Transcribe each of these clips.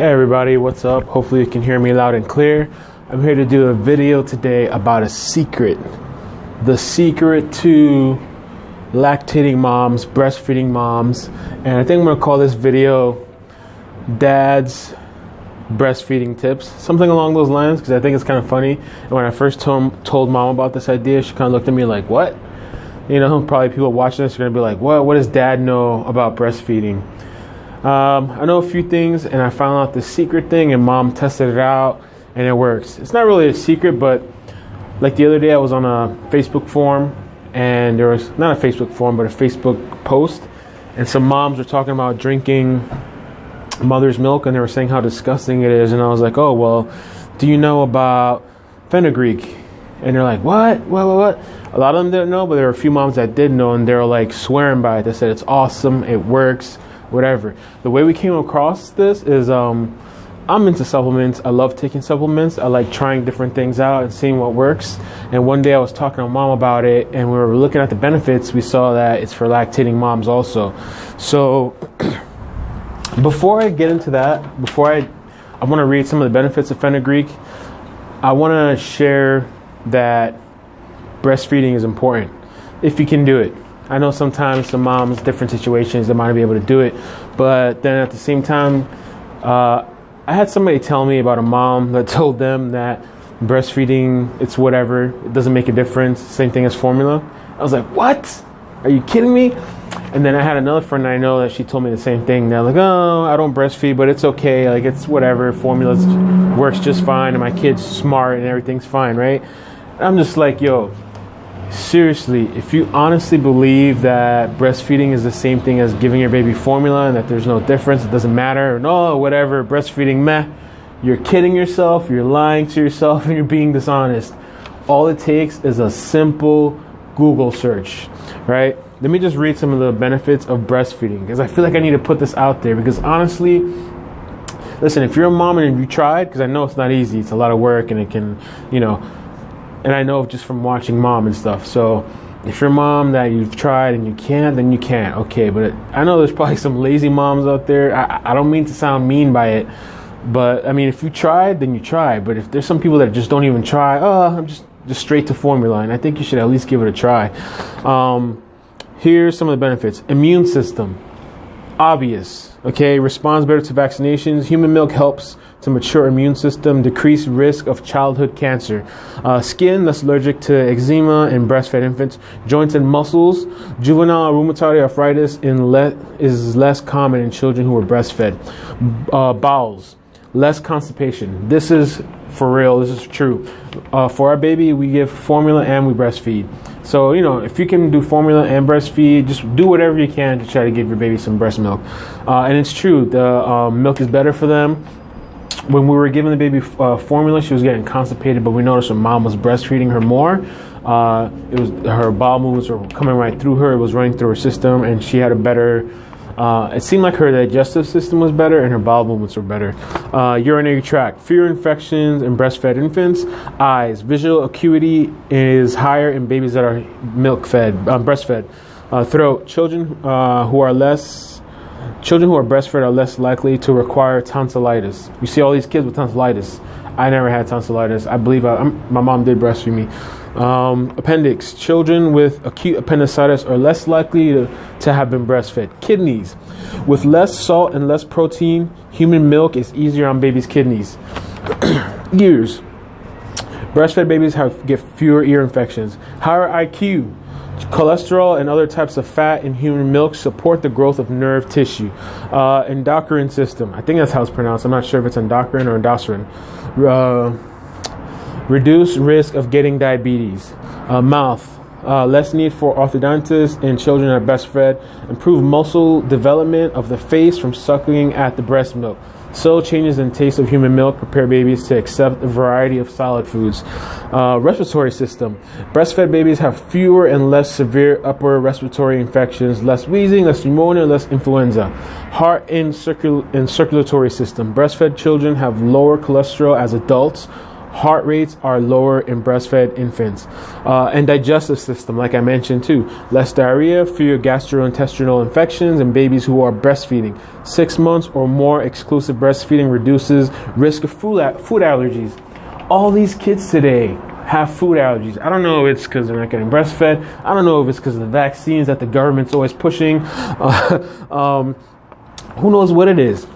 Hey everybody, what's up? Hopefully you can hear me loud and clear. I'm here to do a video today about a secret. The secret to lactating moms, breastfeeding moms. And I think I'm going to call this video Dad's Breastfeeding Tips. Something along those lines, because I think it's kind of funny. And when I first told Mom about this idea, she kind of looked at me like, what? You know, probably people watching this are going to be like, what does Dad know about breastfeeding? I know a few things, and I found out the secret thing, and Mom tested it out, and it works. It's not really a secret, but like the other day I was on a Facebook forum, and there was not a Facebook forum, but a Facebook post, and some moms were talking about drinking mother's milk, and they were saying how disgusting it is, and I was like, oh, well, do you know about Fenugreek? And they're like, what? A lot of them didn't know, but there were a few moms that did know, and they were like swearing by it. They said it's awesome, it works, whatever. The way we came across this is I'm into supplements. I love taking supplements. I like trying different things out and seeing what works. And one day I was talking to Mom about it, and we were looking at the benefits. We saw that it's for lactating moms also. So before I get into that, I want to read some of the benefits of Fenugreek. I want to share that breastfeeding is important if you can do it. I know sometimes some moms, different situations, they might not be able to do it. But then at the same time, I had somebody tell me about a mom that told them that breastfeeding, it's whatever. It doesn't make a difference. Same thing as formula. I was like, what? Are you kidding me? And then I had another friend I know that she told me the same thing. They're like, oh, I don't breastfeed, but it's okay. Like, it's whatever. Formula works just fine, and my kid's smart, and everything's fine, right? I'm just like, yo, seriously, if you honestly believe that breastfeeding is the same thing as giving your baby formula and that there's no difference, it doesn't matter, or no, whatever, breastfeeding, meh, you're kidding yourself, you're lying to yourself, and you're being dishonest. All it takes is a simple Google search, right? Let me just read some of the benefits of breastfeeding, because I feel like I need to put this out there, because honestly, listen, if you're a mom and you tried, because I know it's not easy, it's a lot of work, and it can, you know, and I know just from watching Mom and stuff. So if you're a mom that you've tried and you can't, then you can't. Okay, but I know there's probably some lazy moms out there. I don't mean to sound mean by it, but I mean, if you tried, then you tried. But if there's some people that just don't even try, I'm just straight to formula, and I think you should at least give it a try. Here's some of the benefits. Immune system. Obvious. Okay, responds better to vaccinations. Human milk helps to mature immune system, decrease risk of childhood cancer. Skin, less allergic to eczema in breastfed infants. Joints and muscles. Juvenile rheumatoid arthritis is less common in children who are breastfed. Bowels, less constipation. This is for real. This is true. For our baby, we give formula and we breastfeed. So, you know, if you can do formula and breastfeed, just do whatever you can to try to give your baby some breast milk. And it's true, the milk is better for them. When we were giving the baby formula, she was getting constipated, but we noticed when Mom was breastfeeding her more, it was her bowel movements were coming right through her. It was running through her system, and she had a better. It seemed like her digestive system was better, and her bowel movements were better. Urinary tract, fewer infections in breastfed infants. Eyes, visual acuity is higher in babies that are breastfed. Throat, children who are breastfed are less likely to require tonsillitis. You see all these kids with tonsillitis. I never had tonsillitis. I believe my mom did breastfeed me. Appendix. Children with acute appendicitis are less likely to have been breastfed. Kidneys. With less salt and less protein, human milk is easier on babies' kidneys. Ears. Breastfed babies get fewer ear infections. Higher IQ. Cholesterol and other types of fat in human milk support the growth of nerve tissue. Endocrine system. I think that's how it's pronounced. I'm not sure if it's endocrine or endocrine. Reduce risk of getting diabetes. Mouth. Less need for orthodontists in children that are breastfed. Improve muscle development of the face from suckling at the breast milk. Subtle changes in taste of human milk prepare babies to accept a variety of solid foods. Respiratory system. Breastfed babies have fewer and less severe upper respiratory infections, less wheezing, less pneumonia, less influenza. Heart and circulatory system. Breastfed children have lower cholesterol as adults, Heart rates are lower in breastfed infants. And digestive system, like I mentioned too. Less diarrhea, fewer gastrointestinal infections in babies who are breastfeeding. 6 months or more exclusive breastfeeding reduces risk of food allergies. All these kids today have food allergies. I don't know if it's because they're not getting breastfed. I don't know if it's because of the vaccines that the government's always pushing. Who knows what it is?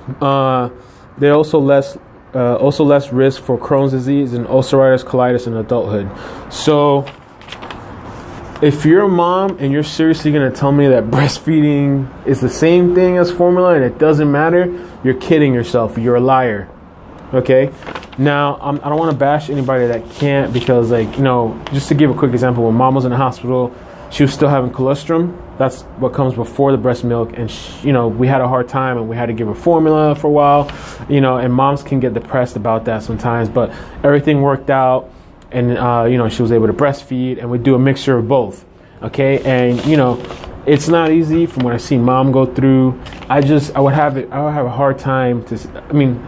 They're also less risk for Crohn's disease and ulcerative colitis in adulthood. So if you're a mom and you're seriously going to tell me that breastfeeding is the same thing as formula and it doesn't matter, you're kidding yourself. You're a liar. Okay? Now, I don't want to bash anybody that can't, because, like, you know, just to give a quick example, when mom was in the hospital, she was still having colostrum. That's what comes before the breast milk. And, you know, we had a hard time and we had to give her formula for a while, you know, and moms can get depressed about that sometimes. But everything worked out and, you know, she was able to breastfeed, and we do a mixture of both. Okay. And, you know, it's not easy from what I've seen mom go through. I would have a hard time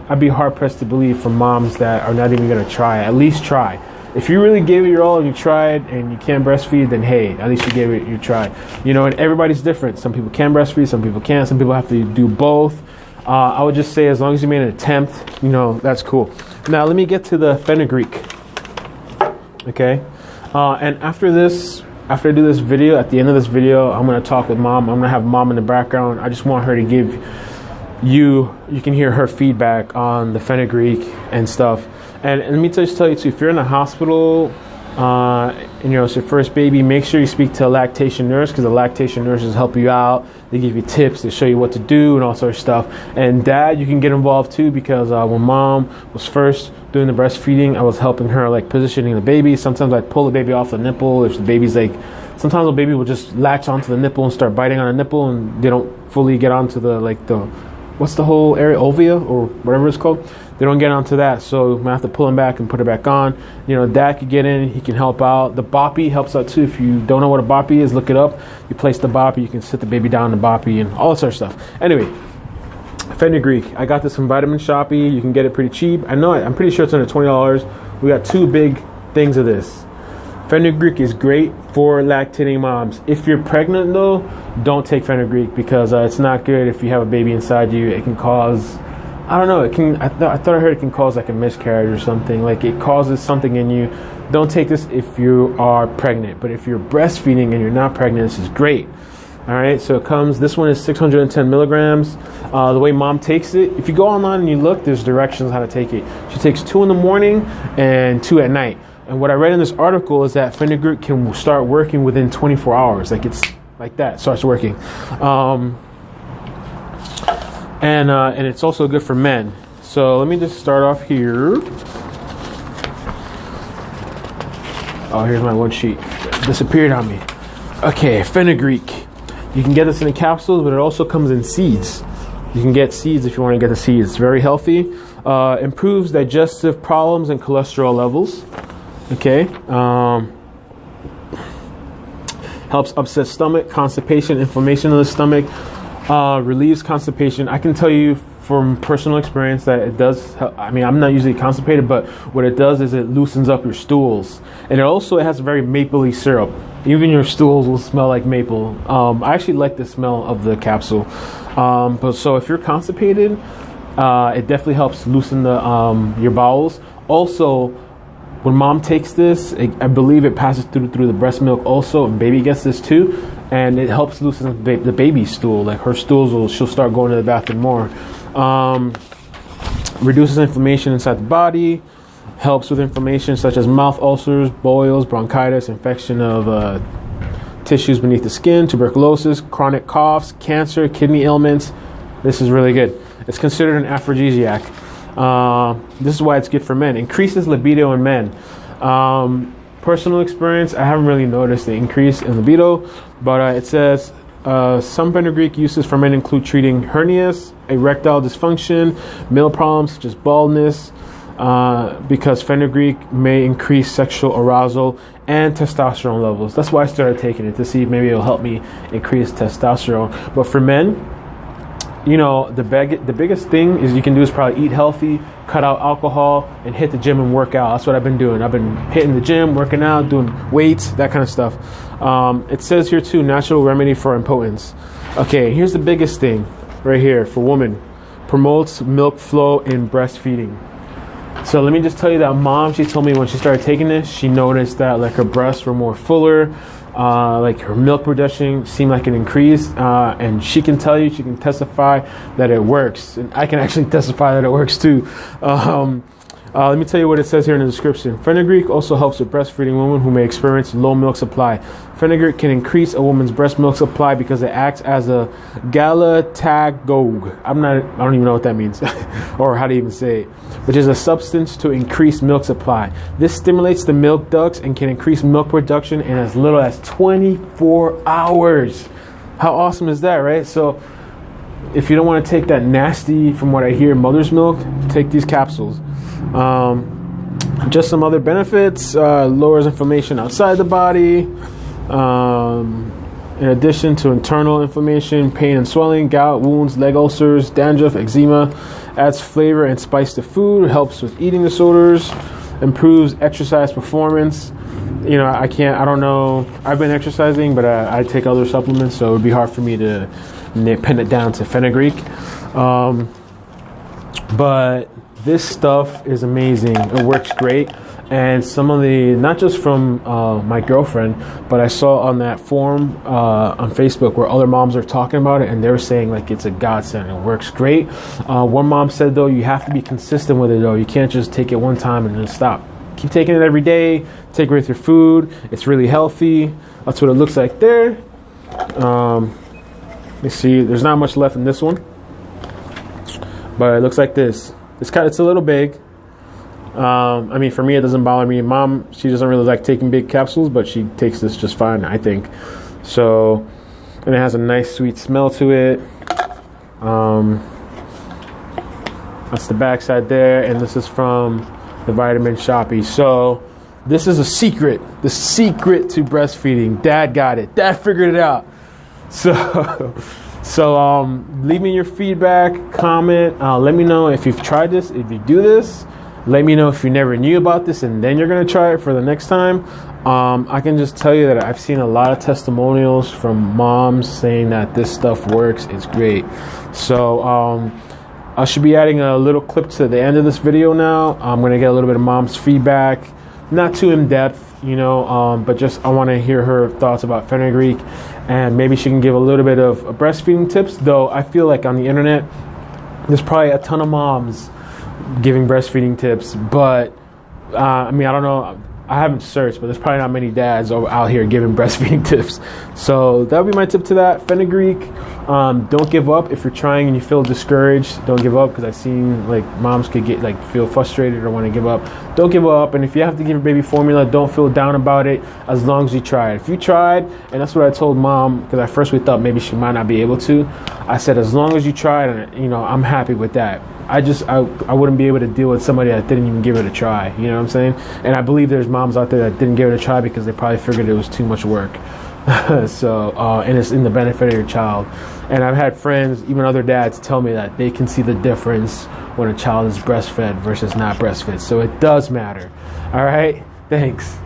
I'd be hard pressed to believe for moms that are not even going to try. At least try. If you really gave it your all and you tried and you can't breastfeed, then hey, at least you gave it your try. You know, and everybody's different. Some people can breastfeed, some people can't. Some people have to do both. I would just say as long as you made an attempt, you know, that's cool. Now let me get to the Fenugreek. Okay, and after I do this video, at the end of this video, I'm going to talk with mom. I'm going to have mom in the background. I just want her to give you can hear her feedback on the Fenugreek and stuff. And let me just tell you too, if you're in the hospital and you know it's your first baby, make sure you speak to a lactation nurse, because the lactation nurses help you out. They give you tips, they show you what to do and all sorts of stuff. And dad, you can get involved too, because when mom was first doing the breastfeeding, I was helping her, like, positioning the baby. Sometimes I'd pull the baby off the nipple. If the baby's like, sometimes the baby will just latch onto the nipple and start biting on the nipple, and they don't fully get onto the, like, what's the whole area, ovia or whatever it's called. They don't get onto that, so I have to pull them back and put it back on. You know, dad could get in, he can help out. The boppy helps out too. If you don't know what a boppy is, look it up. You place the boppy, you can sit the baby down in the boppy and all that sort of stuff. Anyway, Fenugreek. I got this from Vitamin Shoppe. You can get it pretty cheap. I'm pretty sure it's under $20. We got 2 big things of this. Fenugreek is great for lactating moms. If you're pregnant though, don't take Fenugreek, because it's not good if you have a baby inside you. It can cause, I don't know, I thought I heard it can cause like a miscarriage or something. Like, it causes something in you. Don't take this if you are pregnant. But if you're breastfeeding and you're not pregnant, this is great. All right, so this one is 610 milligrams. The way mom takes it, if you go online and you look, there's directions how to take it. She takes 2 in the morning and 2 at night. And what I read in this article is that Fenugreek can start working within 24 hours. Like, it's like that, starts working. And it's also good for men. So let me just start off here. Oh, here's my one sheet. It disappeared on me. Okay, Fenugreek. You can get this in the capsules, but it also comes in seeds. You can get seeds if you want to get the seeds. It's very healthy. Improves digestive problems and cholesterol levels. Okay. Helps upset stomach, constipation, inflammation of the stomach. Relieves constipation. I can tell you from personal experience that it does help. I mean, I'm not usually constipated, but what it does is it loosens up your stools. And it has a very mapley syrup. Even your stools will smell like maple. I actually like the smell of the capsule. So if you're constipated, it definitely helps loosen your bowels. Also, when mom takes this, I believe it passes through the breast milk also, and baby gets this too, and it helps loosen the baby's stool. Like, her stools she'll start going to the bathroom more. Reduces inflammation inside the body. Helps with inflammation such as mouth ulcers, boils, bronchitis, infection of tissues beneath the skin, tuberculosis, chronic coughs, cancer, kidney ailments. This is really good. It's considered an aphrodisiac. This is why it's good for men. Increases libido in men. Personal experience, I haven't really noticed the increase in libido, but it says some Fenugreek uses for men include treating hernias, erectile dysfunction, male problems such as baldness, because Fenugreek may increase sexual arousal and testosterone levels. That's why I started taking it, to see if maybe it'll help me increase testosterone. But for men, you know, the biggest thing is you can do is probably eat healthy, cut out alcohol, and hit the gym and work out. That's what I've been doing. I've been hitting the gym, working out, doing weights, that kind of stuff. It says here too, natural remedy for impotence. Okay, here's the biggest thing right here for women. Promotes milk flow in breastfeeding. So let me just tell you that mom, she told me when she started taking this, she noticed that like her breasts were more fuller, like her milk production seemed like it increased, and she can tell you, she can testify that it works. And I can actually testify that it works too. Let me tell you what it says here in the description. Fenugreek also helps with breastfeeding women who may experience low milk supply. Fenugreek can increase a woman's breast milk supply because it acts as a galactagogue. I don't even know what that means or how to even say it, which is a substance to increase milk supply. This stimulates the milk ducts and can increase milk production in as little as 24 hours. How awesome is that, right? So if you don't want to take that nasty, from what I hear, mother's milk, take these capsules. Just some other benefits: lowers inflammation outside the body, in addition to internal inflammation, pain and swelling, gout, wounds, leg ulcers, dandruff, eczema. Adds flavor and spice to food, helps with eating disorders, improves exercise performance. You know, I don't know, I've been exercising, but I take other supplements, so it would be hard for me to pin it down to Fenugreek. But this stuff is amazing. It works great. And some of the, not just from my girlfriend, but I saw on that forum on Facebook where other moms are talking about it, and they were saying like it's a godsend. It works great. One mom said though, you have to be consistent with it though. You can't just take it one time and then stop. Keep taking it every day. Take it with your food. It's really healthy. That's what it looks like there. You see, there's not much left in this one, but it looks like this. It's a little big. I mean, for me, it doesn't bother me. Mom, she doesn't really like taking big capsules, but she takes this just fine, I think. So, and it has a nice sweet smell to it. That's the back side there, and this is from the Vitamin Shoppy. So, this is a secret. The secret to breastfeeding. Dad got it. Dad figured it out. So leave me your feedback, comment. Let me know if you've tried this, if you do this. Let me know if you never knew about this and then you're going to try it for the next time. I can just tell you that I've seen a lot of testimonials from moms saying that this stuff works. It's great. So I should be adding a little clip to the end of this video now. I'm going to get a little bit of mom's feedback. Not too in-depth, you know, but just I want to hear her thoughts about Fenugreek, and maybe she can give a little bit of breastfeeding tips. Though I feel like on the internet, there's probably a ton of moms giving breastfeeding tips, but I mean, I don't know. I haven't searched, but there's probably not many dads out here giving breastfeeding tips. So that would be my tip to that. Fenugreek. Don't give up if you're trying and you feel discouraged. Don't give up, because I've seen like moms could get like feel frustrated or want to give up. Don't give up. And if you have to give your baby formula, don't feel down about it as long as you tried. If you tried, and that's what I told mom, because at first we thought maybe she might not be able to. I said, as long as you tried, and you know, I'm happy with that. I wouldn't be able to deal with somebody that didn't even give it a try. You know what I'm saying? And I believe there's moms out there that didn't give it a try because they probably figured it was too much work. So, and it's in the benefit of your child. And I've had friends, even other dads, tell me that they can see the difference when a child is breastfed versus not breastfed. So it does matter. All right? Thanks.